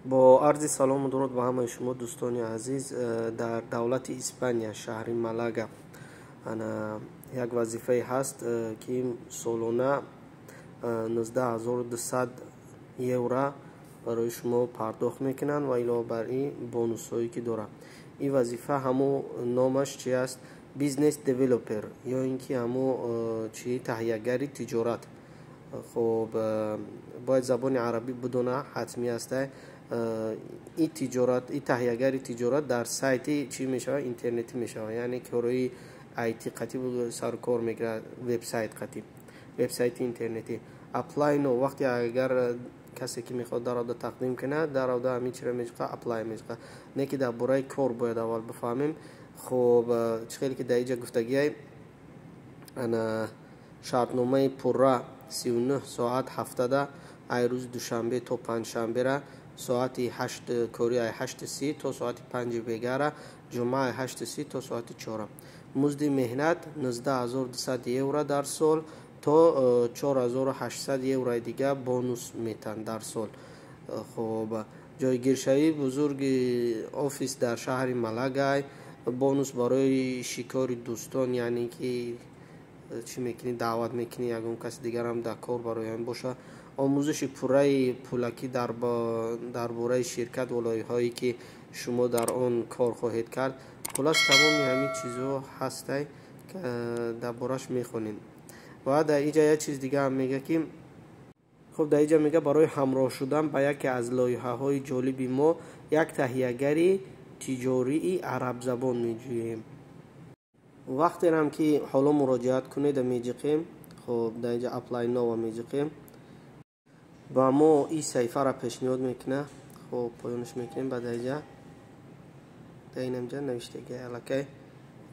با عرض سلام و درود به همه شما دوستان عزیز، در دولت اسپانیا شهر مالاگا انا یک وظیفه هست که سالانه 19200 یورو برای شما پرداخت میکنن و علاوه بر این بونوس هایی که داره. این وظیفه همو نامش چی است؟ بیزنس دیولپر یا اینکه همو چی تهیه‌گر تجارت. خب باید زبان عربی بدونه، حتمی است. این تجارت، این تهیه‌گر تجارت در سایت چی میشه؟ اینترنتی میشه، یعنی که روی آیتی قطعی سر کار میگیره، وبسایت قطعی، وبسایت اینترنتی. اپلای نو وقتی اگر کسی که میخواد در آوده تقدیم کنه، در آوده همین چیره میشه اپلای میشه. نه که در برای کار باید اول بفهمیم. خب چخیلی که در اینجا گفتگی انا شرطنامه پره 39 ساعت هفته ای روز دوشنبه تا پنجشنبه را ساعت 8 کوری 8:30 تا ساعت 5 بیگاره، جمعه 8:30 تا ساعت 4. مزد مهنت 19200 یورو در سال تا 4800 یورو دیگه بونوس میتن در سال. خب جایگیرشوی بزرگ آفیس در شهر مالاگا، بونوس برای شکار دوستان، یعنی که چی میکنی دعوت میکنی یگون کسی دیگر هم در کار برای هم باشه. آموزش پوره پولکی در باره شرکت ولایی هایی که شما در آن کار خواهید کرد. خلاص تمام همین چیزها هسته که در بارش میخونین. و در اینجا یه چیز دیگه هم میگه که خب در اینجا میگه برای همراه شدن با یکی از لایحه های جالبی ما یک تهیه‌گری تجاری عرب زبان میجوییم. وقتی هم که حالا مراجعت کنید میجقیم. خب در اینجا اپلای نو میجقیم، با ما این صفحه را پیشنهاد میکنه. خب پایانش میکنیم. بعد اینجا در اینجا نوشته که علاقه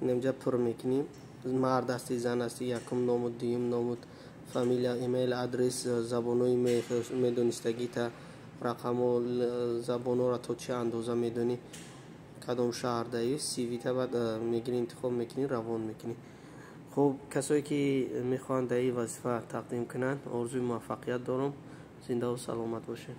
اینجا پر میکنیم. مرد هستی، زن هستی، یکم نامود، دوم نامود، فامیل، ایمیل ادرس، زبانوی میدونستگی تا رقم و زبانو را تا چه اندازه میدونی، کدام شهر دایی، سی وی تا بعد میگیری انتخاب میکنی، روان میکنی. خب کسایی که میخوان در این وظیفه تقدیم کنن آرزوی موفقیت دارم. زنده و سلامت باشه.